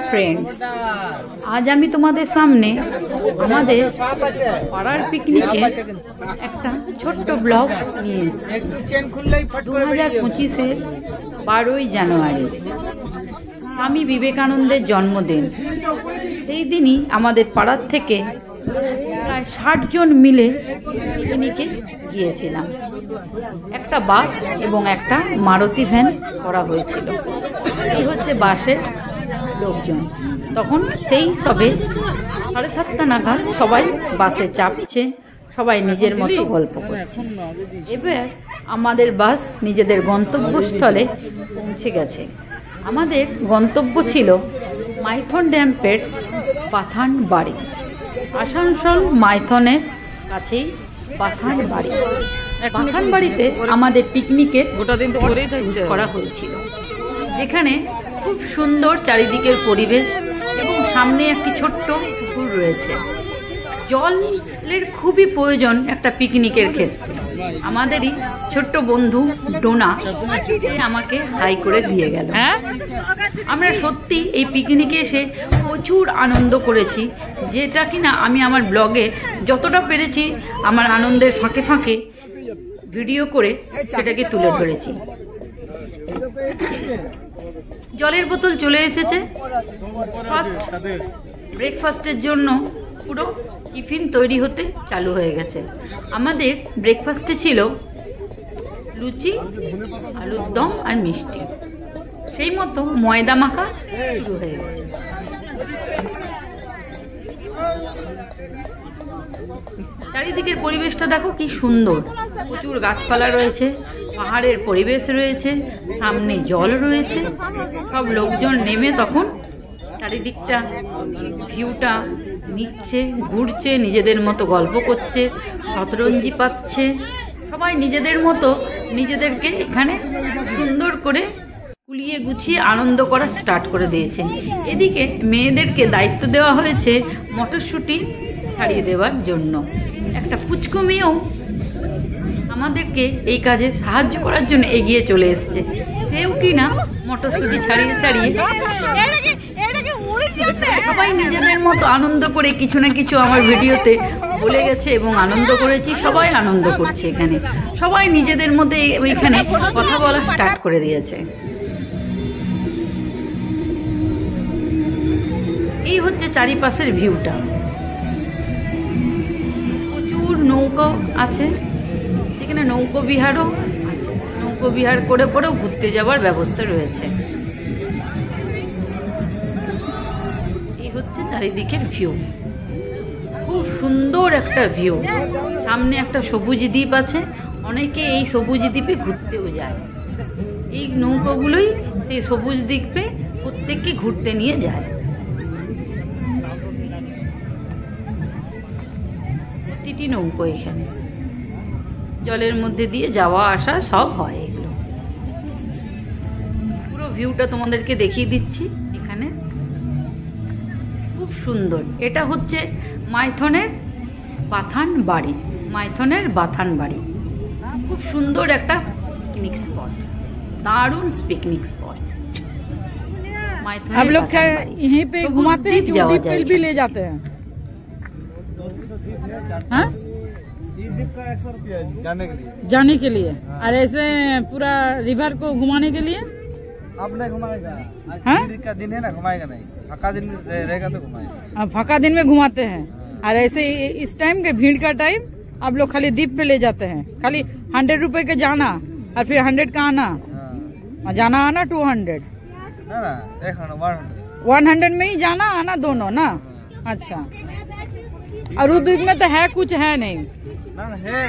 Friends, আজ আমি তোমাদের সামনে আমাদের পাড়ার পিকনিকে একটা ছোট্ট ব্লগ নিয়ে এসেছি। 2025-এর 12ই জানুয়ারি স্বামী বিবেকানন্দের জন্মদিন। সেই দিনই আমাদের পাড়ার থেকে প্রায় 60 জন মিলে পিকনিকে গিয়েছিলাম। একটা বাস এবং একটা মারুতি ভ্যান করা হয়েছিল। এই হচ্ছে বাসের লোকজন। তখন সেই সবে 7:30 নাগাদ সবাই বাসে চাপছে, সবাই নিজের মতো গল্প করছে। এবার আমাদের বাস নিজেদের গন্তব্যস্থলে পৌঁছে গেছে। আমাদের গন্তব্য ছিল মাইথন ড্যামের পাথান বাড়ি। আসানসোল মাইথনের কাছেই পাথান বাড়ি। পাথান বাড়িতে আমাদের পিকনিকের করা হয়েছিল, যেখানে খুব সুন্দর চারিদিকের পরিবেশ এবং সামনে একটি ছোট্ট পুকুর রয়েছে। জলের খুবই প্রয়োজন একটা পিকনিকের ক্ষেত্রে। আমাদেরই ছোট্ট বন্ধু ডোনা আমাকে হাই করে দিয়ে গেল। আমরা সত্যি এই পিকনিকে এসে প্রচুর আনন্দ করেছি, যেটা কিনা আমি আমার ব্লগে যতটা পেরেছি আমার আনন্দের ফাঁকে ফাঁকে ভিডিও করে সেটাকে তুলে ধরেছি। জলের বোতল চলে এসেছে। ফার্স্ট ব্রেকফাস্টের জন্য পুরো টিফিন তৈরি হতে চালু হয়ে গেছে। আমাদের ব্রেকফাস্টে ছিল লুচি, আলুর দম আর মিষ্টি। সেই মতো ময়দা মাখা শুরু হয়ে গেছে। চারিদিকের পরিবেশটা দেখো কি সুন্দর। প্রচুর গাছপালা রয়েছে, পাহাড়ের পরিবেশ রয়েছে, সামনে জল রয়েছে। সব লোকজন নেমে তখন চারিদিকটা ভিউটা নিচ্ছে, ঘুরছে, নিজেদের মতো গল্প করছে, শতরঞ্জি পাচ্ছে। সবাই নিজেদের মতো নিজেদেরকে এখানে সুন্দর করে কুলিয়ে গুছিয়ে আনন্দ করা স্টার্ট করে দিয়েছে। এদিকে মেয়েদেরকে দায়িত্ব দেওয়া হয়েছে মটরশুঁটি ছাড়িয়ে দেওয়ার জন্য। একটা পুচকু মেয়েও আমাদেরকে এই কাজে সাহায্য করার জন্য এগিয়ে চলে এসছে। সেও কিনা মটরশুঁটি ছাড়িয়ে ছাড়িয়ে সবাই নিজেদের মতো আনন্দ করে কিছু না কিছু আমার ভিডিওতে বলে গেছে এবং আনন্দ করেছি। সবাই আনন্দ করছে এখানে, সবাই নিজেদের মধ্যে এখানে কথা বলা স্টার্ট করে দিয়েছে। এই হচ্ছে চারিপাশের ভিউটা। প্রচুর নৌকো আছে, যেখানে নৌকো বিহারও আছে। নৌকো বিহার করে পরেও ঘুরতে যাওয়ার ব্যবস্থা রয়েছে। এই হচ্ছে চারিদিকের ভিউ, খুব সুন্দর একটা ভিউ। সামনে একটা সবুজ দ্বীপ আছে, অনেকে এই সবুজ দ্বীপে ঘুরতেও যায়। এই নৌকোগুলোই সেই সবুজ দ্বীপে প্রত্যেককে ঘুরতে নিয়ে যায়। প্রতিটি নৌকো এখানে জলের মধ্যে দিয়ে যাওয়া আসা সব হয়। এগুলো পুরো ভিউটা তোমাদেরকে দেখিয়ে দিচ্ছি। এখানে খুব সুন্দর। এটা হচ্ছে মাইথনের পাথান বাড়ি। মাইথনের বাথান বাড়ি খুব সুন্দর একটা পিকনিক স্পট, দারুণ পিকনিক স্পট। आप लोग क्या यहीं पे घुमाते हैं कि द्वीप पे भी ले जाते हैं? हाँ? ₹100 जाने के लिए। जाने के लिए और ऐसे पूरा रिवर को घुमाने के लिए अब नहीं घुमाएगा। आज हाँ? भीड़ का दिन है ना, घुमाएगा नहीं। फका दिन रहेगा तो घुमाएगा। अब फका दिन में घुमाते हैं और ऐसे इस टाइम के भीड़ का टाइम आप लोग खाली द्वीप पे ले जाते हैं। खाली 100 रुपए के जाना और फिर 100 का आना। हाँ। जाना आना 200 है ना, 100 में ही जाना आना दोनों ना। अच्छा, और उस द्वीप में तो है कुछ है नहीं? ना है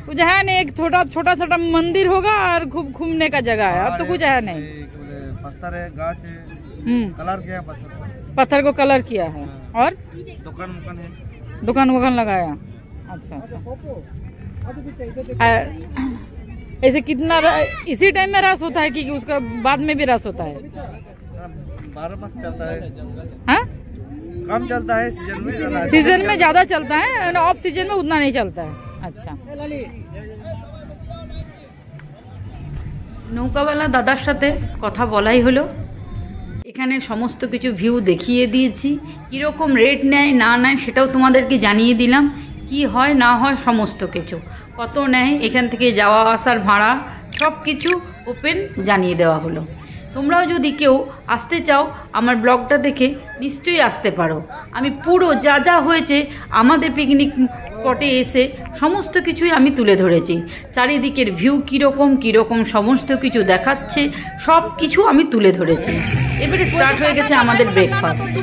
कुछ है नहीं, एक छोटा छोटा मंदिर होगा और खूब घूमने का जगह है। अब तो कुछ है नहीं। पत्थर है, गाछ है, कलर किया है पत्थर को कलर किया है और दुकान है, दुकान वुकान लगाया। अच्छा अच्छा। ऐसे कितना इसी टाइम में रस होता है कि उसका बाद में भी रस होता है? 12 मास चलता है। हाँ, कम चलता है सीजन में ज्यादा चलता है, ऑफ सीजन में उतना नहीं चलता है। अच्छा, নৌকাওয়ালা দাদার সাথে কথা বলাই হলো। এখানে সমস্ত কিছু ভিউ দেখিয়ে দিয়েছি, কীরকম রেট নেয় না নেয় সেটাও তোমাদেরকে জানিয়ে দিলাম, কি হয় না হয় সমস্ত কিছু, কত নেয় এখান থেকে যাওয়া আসার ভাড়া সব কিছু ওপেন জানিয়ে দেওয়া হলো। তোমরাও যদি কেউ আসতে চাও আমার ব্লগটা দেখে নিশ্চয়ই আসতে পারো। আমি পুরো যা যা হয়েছে আমাদের পিকনিক স্পটে এসে সমস্ত কিছুই আমি তুলে ধরেছি। চারিদিকের ভিউ কীরকম সমস্ত কিছু দেখাচ্ছে, সব কিছু আমি তুলে ধরেছি। এবারে স্টার্ট হয়ে গেছে আমাদের ব্রেকফাস্ট।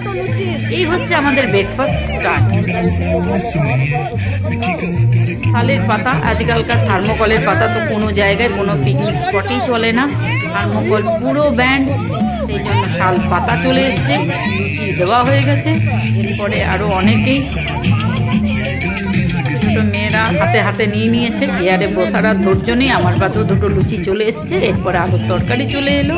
এই হচ্ছে আমাদের ব্রেকফাস্ট স্টার্ট। শালের পাতা, আজকালকার থার্মোকলের পাতা তো কোনো জায়গায় কোনো পিকনিক স্পটেই চলে না, থার্মোকল পুরো ব্যান্ড, সেই জন্য শাল পাতা চলে এসছে, লুচি দেওয়া হয়ে গেছে। এরপরে আরও অনেকেই ছোটো মেয়েরা হাতে হাতে নিয়ে নিয়েছে, চেয়ারে বসার আর ধৈর্য নেই। আমার পাতেও দুটো লুচি চলে এসছে, এরপরে আলুর তরকারি চলে এলো।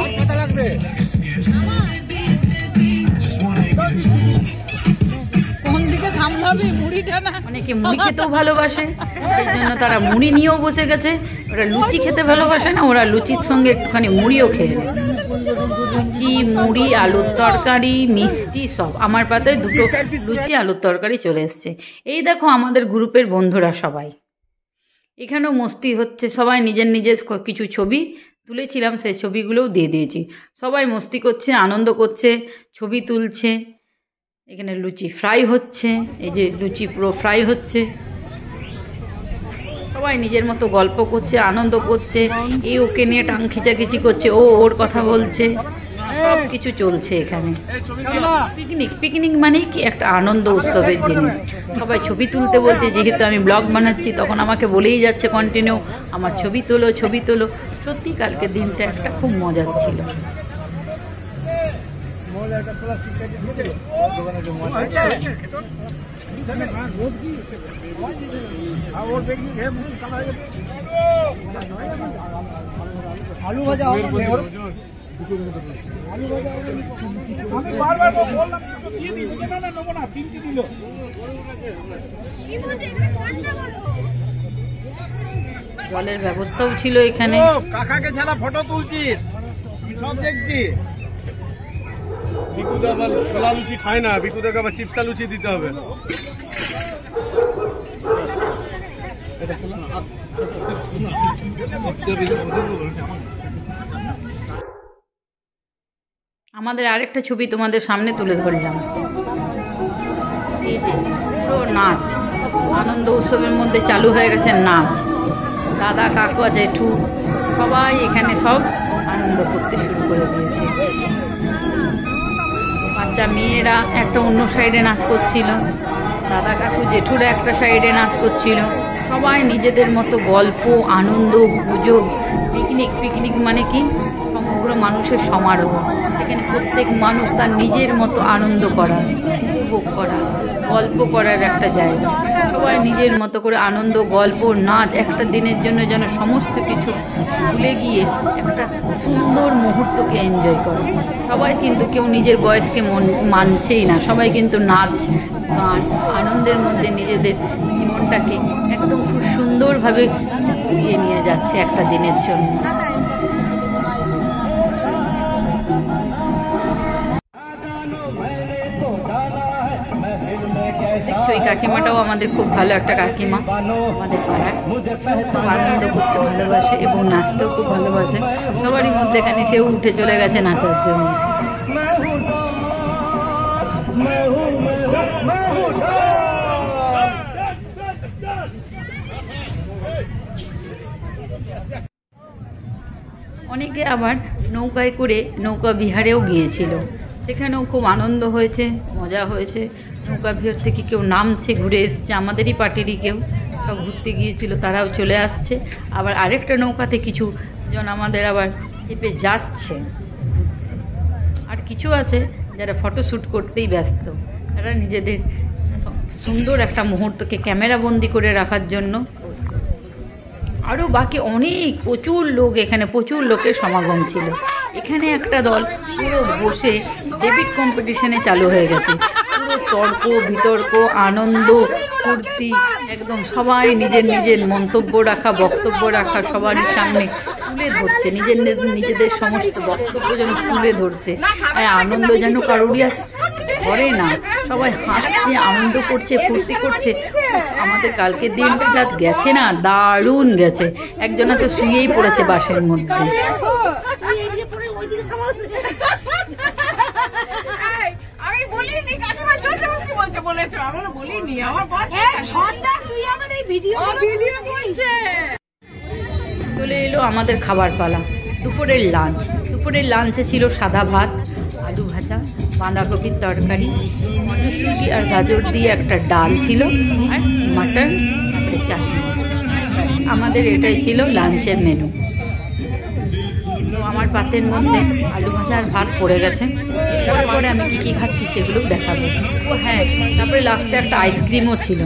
অনেকে মুড়ি খেতেও ভালোবাসে, সেই জন্য তারা মুড়ি নিয়েও বসে গেছে। ওরা লুচি খেতে ভালোবাসে না, ওরা লুচির সঙ্গে একটুখানি মুড়িও খেয়ে নেয়। লুচি, মুড়ি, আলুর তরকারি, মিষ্টি সব। আমার পাতায় দুটো লুচি, আলুর তরকারি চলে এসছে। এই দেখো আমাদের গ্রুপের বন্ধুরা সবাই এখানেও মস্তি হচ্ছে। সবাই নিজের নিজের কিছু ছবি তুলেছিলাম, সেই ছবিগুলোও দিয়ে দিয়েছি। সবাই মস্তি করছে, আনন্দ করছে, ছবি তুলছে। এখানে লুচি ফ্রাই হচ্ছে, এই যে লুচি পুরো ফ্রাই হচ্ছে। সবাই নিজের মতো গল্প করছে, আনন্দ করছে। এই ওকে নিয়ে টাং খিচাখিচি করছে, ও ওর কথা বলছে, সব কিছু চলছে এখানে। পিকনিক মানেই কি একটা আনন্দ উৎসবের জিনিস। সবাই ছবি তুলতে বলছে, যেহেতু আমি ব্লগ বানাচ্ছি তখন আমাকে বলেই যাচ্ছে কন্টিনিউ আমার ছবি তোলো ছবি তোলো। সত্যি কালকে দিনটা একটা খুব মজার ছিল। आलू भाजा आलू भाजा আমি বারবার বললাম তো দিয়ে দিই না না নেব না, 3 দিল। জলের ব্যবস্থাও ছিল এখানে। কাকাকে ছাড়া ফটো তুলছিস সব দেখছি। বিকুদা আবার ছোলা লুচি খায় না, বিকুদাকে আবার চিপসা লুচি দিতে হবে। আমাদের আরেকটা ছবি তোমাদের সামনে তুলে ধরলাম। এই যে পুরো নাচ, আনন্দ উৎসবের মধ্যে চালু হয়ে গেছে নাচ। দাদা, কাকু, জেঠু সবাই এখানে সব আনন্দ করতে শুরু করে দিয়েছে। বাচ্চা মেয়েরা একটা অন্য সাইডে নাচ করছিল, দাদা, কাকু, জেঠুরা একটা সাইডে নাচ করছিল। সবাই নিজেদের মতো গল্প, আনন্দ, গুজব। পিকনিক মানে কি সমগ্র মানুষের সমারোহ। সেখানে প্রত্যেক মানুষ তার নিজের মতো আনন্দ করা, উপভোগ করা, গল্প করার একটা জায়গা। সবাই নিজের মতো করে আনন্দ, গল্প, নাচ, একটা দিনের জন্য যেন সমস্ত কিছু ভুলে গিয়ে একটা সুন্দর মুহূর্তকে এনজয় করে। সবাই কিন্তু কেউ নিজের বয়সকে মানছেই না, সবাই কিন্তু নাচ, গান, আনন্দের মধ্যে নিজেদের জীবনটাকে একদম খুব সুন্দরভাবে ঘুরিয়ে নিয়ে যাচ্ছে একটা দিনের জন্য। দেখছো এই কাকিমাটাও আমাদের খুব ভালো একটা কাকিমা, আমাদের পাড়ার। খুব আনন্দ করতে ভালোবাসে এবং নাচতেও খুব ভালোবাসে। সবারই মধ্যে এখানে সেও উঠে চলে গেছে নাচার জন্য। অনেকে আবার নৌকায় করে নৌকা বিহারেও গিয়েছিল, সেখানেও খুব আনন্দ হয়েছে, মজা হয়েছে। নৌকা বিহার থেকে কেউ নামছে, ঘুরে এসছে, আমাদেরই পার্টিরই কেউ সব ঘুরতে গিয়েছিল, তারাও চলে আসছে। আবার আরেকটা নৌকাতে কিছু জন আমাদের আবার চেপে যাচ্ছে। আর কিছু আছে যারা ফটোশ্যুট করতেই ব্যস্ত, তারা নিজেদের সুন্দর একটা মুহূর্তকে ক্যামেরা বন্দি করে রাখার জন্য। আরও বাকি অনেক প্রচুর লোক, এখানে প্রচুর লোকের সমাগম ছিল। এখানে একটা দল পুরো বসে ডেবিট কম্পিটিশনে চালু হয়ে গেছে। পুরো তর্ক বিতর্ক আনন্দ ফুর্তি, একদম সবাই নিজের নিজের মন্তব্য রাখা, বক্তব্য রাখা, সবারই সামনে তুলে ধরছে, নিজেদের সমস্ত বক্তব্য যেন তুলে ধরছে। আনন্দ যেন কারোরই করে না, সবাই হাসছে, আনন্দ করছে, ফুর্তি করছে। আমাদের কালকের দিনটা যা গেছে না, দারুণ গেছে। একজনা তো শুয়েই পড়েছে বাসের মধ্যে। চলে এলো আমাদের খাবার পালা, দুপুরের লাঞ্চ। দুপুরের লাঞ্চে ছিল সাদা ভাত, আলু ভাজা, বাঁধাকপির তরকারি, মটরশুঁটি আর গাজর দিয়ে একটা ডাল ছিল, আর মাটন, তারপরে চাটনি। আমাদের এটাই ছিল লাঞ্চের মেনু। তো আমার পাতের মধ্যে আলু ভাজা আর ভাত পড়ে গেছে। তারপরে আমি কি কি খাচ্ছি সেগুলো দেখাবো। ও হ্যাঁ, তারপরে লাস্টে একটা আইসক্রিমও ছিল।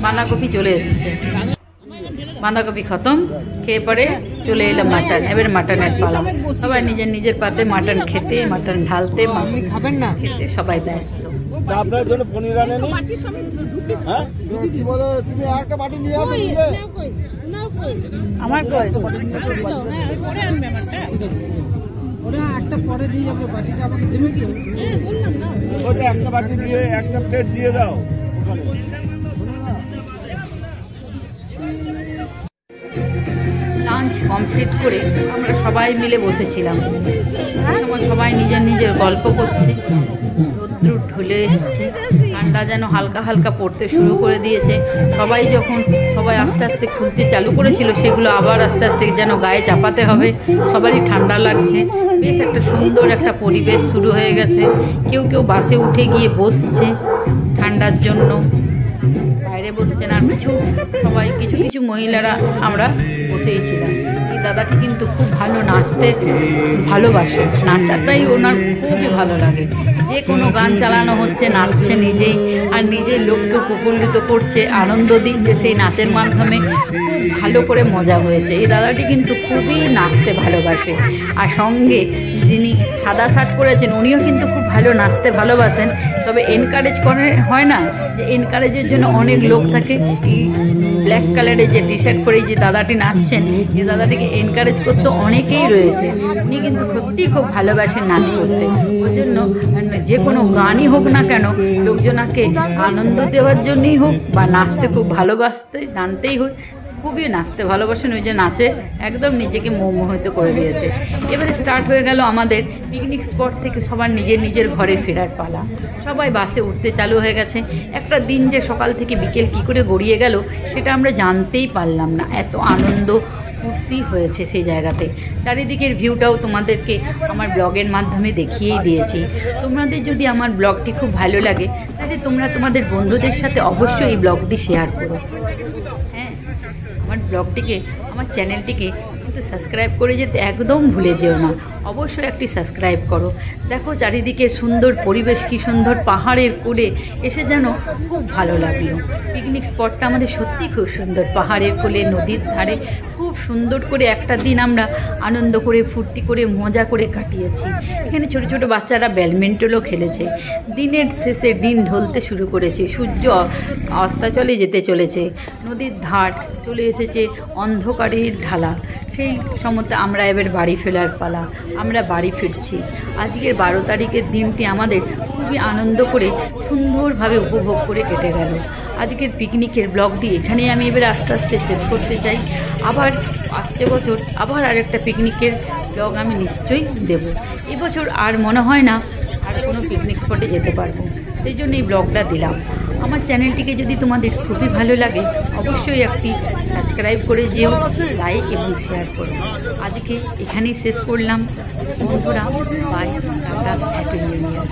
বাঁধাকপি চলে এসছে, বাঁধাকপি খতম, খেয়ে পরে চলে এলো মাটন। এবার মাটনের পালা, সবাই নিজের নিজের পাতে মাটন খেতে, মাটন ঢালতে, খাবেন না খেতে সবাই ব্যস্ত। আপনার জন্য পনির আনেনি? হ্যাঁ, কি বলে তুমি একটা বাটি নিয়ে আসো। আমার কই ওরা একটা পরে দিয়ে যাবে, বাটিটা আমাকে দেবে কি? ওটা একটা বাটি দিয়ে একটা প্লেট দিয়ে দাও। লাঞ্চ কমপ্লিট করে আমরা সবাই মিলে বসেছিলাম। সময় সবাই নিজের নিজের গল্প করছে, রৌদ্র ঢলে এসছে, ঠান্ডা যেন হালকা হালকা পড়তে শুরু করে দিয়েছে। সবাই আস্তে আস্তে খুলতে চালু করেছিল, সেগুলো আবার আস্তে আস্তে যেন গায়ে চাপাতে হবে। সবারই ঠান্ডা লাগছে, বেশ একটা সুন্দর একটা পরিবেশ শুরু হয়ে গেছে। কেউ কেউ বাসে উঠে গিয়ে বসছে ঠান্ডার জন্য, বাইরে বসছেন। আর সবাই কিছু কিছু মহিলারা আমরা বসেই ছিলাম। এই দাদাটি কিন্তু খুব ভালো নাচতে ভালোবাসে, নাচাটাই ওনার খুবই ভালো লাগে। যে কোনো গান চালানো হচ্ছে, নাচছে নিজেই, আর নিজের লোককে প্রফুল্লিত করছে, আনন্দ দিচ্ছে সেই নাচের মাধ্যমে। খুব ভালো করে মজা হয়েছে। এই দাদাটি কিন্তু খুবই নাচতে ভালোবাসে। আর সঙ্গে যিনি সাদা শার্ট পরেছেন, উনিও কিন্তু খুব ভালো নাচতে ভালোবাসেন। তবে এনকারেজ করে হয় না, যে এনকারেজের জন্য অনেক লোক থাকে। ব্ল্যাক কালারের যে টি শার্ট পরে যে দাদাটি নাচছেন, যে দাদাটিকে এনকারেজ করতে অনেকেই রয়েছে। উনি কিন্তু সত্যিই খুব ভালোবাসেন নাচ করতে। ওই জন্য যে কোনো গানই হোক না কেন, লোকজনকে আনন্দ দেওয়ার জন্যই হোক বা নাচতে খুব ভালোবাসতে জানতেই হোক, খুবই নাচতে ভালোবাসেন। ওই যে নাচে একদম নিজেকে মোহিত করে দিয়েছে। এবারে স্টার্ট হয়ে গেল আমাদের পিকনিক স্পট থেকে সবার নিজের নিজের ঘরে ফেরার পালা। সবাই বাসে উঠতে চালু হয়ে গেছে। একটা দিন যে সকাল থেকে বিকেল কী করে গড়িয়ে গেল সেটা আমরা জানতেই পারলাম না। এত আনন্দ ফুর্তি হয়েছে সেই জায়গাতে। চারিদিকের ভিউটাও তোমাদেরকে আমার ব্লগের মাধ্যমে দেখিয়েই দিয়েছি। তোমাদের যদি আমার ব্লগটি খুব ভালো লাগে, তাহলে তোমরা তোমাদের বন্ধুদের সাথে অবশ্যই এই ব্লগটি শেয়ার করো। হ্যাঁ, আমার ব্লগটিকে, আমার চ্যানেলটিকে কিন্তু সাবস্ক্রাইব করে যেতে একদম ভুলে যেও না। অবশ্যই একটি সাবস্ক্রাইব করো। দেখো চারিদিকে সুন্দর পরিবেশ, কি সুন্দর পাহাড়ের কোলে এসে যেন খুব ভালো লাগলো। পিকনিক স্পটটা আমাদের সত্যি খুব সুন্দর, পাহাড়ের কোলে, নদীর ধারে। খুব সুন্দর করে একটা দিন আমরা আনন্দ করে, ফুর্তি করে, মজা করে কাটিয়েছি। এখানে ছোট ছোট বাচ্চারা ব্যাডমিন্টনও খেলেছে। দিনের শেষে দিন ঢলতে শুরু করেছে, সূর্য অস্তাচলে যেতে চলেছে, নদীর ধার চলে এসেছে অন্ধকারের ঢালা। সেই সময়তে আমরা এবার বাড়ি ফেরার পালা। আমরা বাড়ি ফিরছি। আজকের 12 তারিখের দিনটি আমাদের খুবই আনন্দ করে, সুন্দরভাবে উপভোগ করে কেটে গেল। আজকের পিকনিকের ব্লগটি এখানেই আমি এবার আস্তে আস্তে শেষ করতে চাই। আবার আসছে বছর আবার আরেকটা পিকনিকের ব্লগ আমি নিশ্চয়ই দেব। এবছর আর মনে হয় না আর কোনো পিকনিক স্পটে যেতে পারবো, সেই জন্য এই ব্লগটা দিলাম। আমার চ্যানেলটিকে যদি তোমাদের খুবই ভালো লাগে, অবশ্যই একটি সাবস্ক্রাইব করে যেও, লাইক এবং শেয়ার করো। আজকে এখানেই শেষ করলাম বন্ধুরা। বাই, টাটা, হ্যাপি নিউ ইয়ার।